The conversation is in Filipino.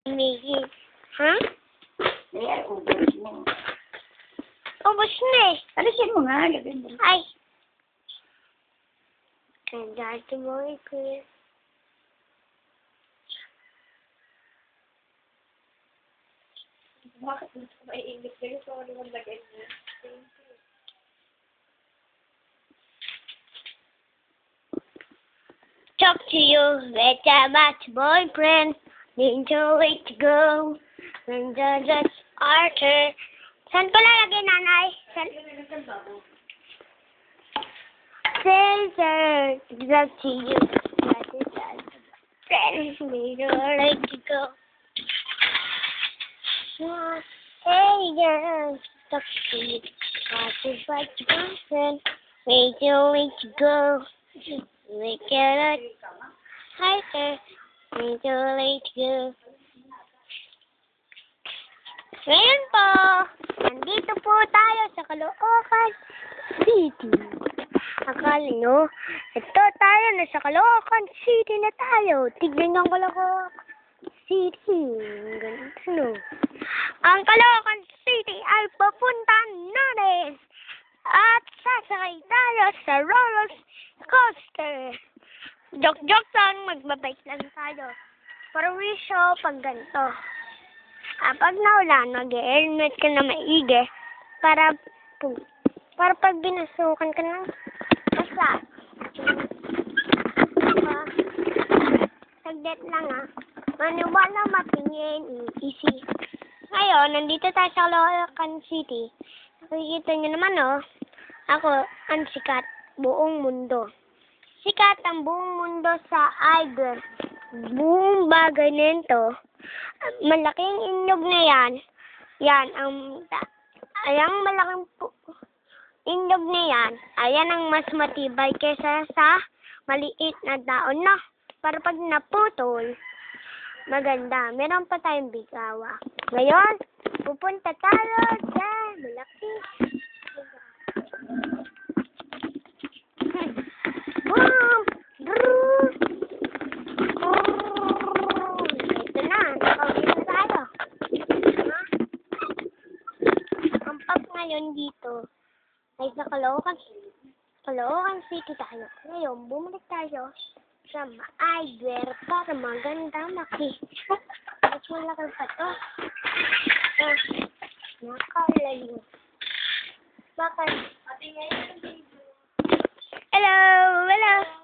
Miggy. Ha? Ayan, ubos na. Ubus na eh. Alisin mo nga, lagyan mo. Ay. Ang dati mo eh. Bakit gusto ko maiinit kayo? So, ano yung lagay niya? Talk to you with about boyfriend. Need to wait to go. When the Arthur. Saan ko lalagay, nanay? Saan? Sir, talk to you. That is friend. Need to wait to go. Hey, girl. Talk to you. That is like boyfriend. Need to wait to go. We cannot. Hi, sir. Need to wait to go. Ngayon po, nandito po tayo sa Caloocan City. Akala nyo, ito tayo na sa Caloocan City na tayo. Tignan nyo ang Caloocan City. Ganito no. Ang Caloocan City ay papuntahan natin. At sasakay tayo sa roller coaster. Joke-joke lang, magbabike lang tayo. Para wisyo pag ganito. Pag naulan, mag-helmet ka na maigi para pag binasukan ka ng asat. Saglit lang Maniwala matingin, easy. Ngayon, nandito tayo sa Caloocan City. Nakikita nyo naman ako ang sikat buong mundo. Sikat ang buong mundo sa idol. Buong bagay nito. Malaking inyog na yan. Yan, ang malaking inyog na yan. Ayan ang mas matibay kesa sa maliit na daon na. Para pag naputol, maganda. Meron pa tayong bigawa. Ngayon, pupunta tayo sa malaki. Boom! Ito na. Nakauwi na tayo. Ang pag ngayon dito ay sa Caloocan City tayo. Ngayon, bumalik tayo sa Maayguer para maganda makita. Mas malaki pa to. Nakalayo. Bakit? Hello! Hello!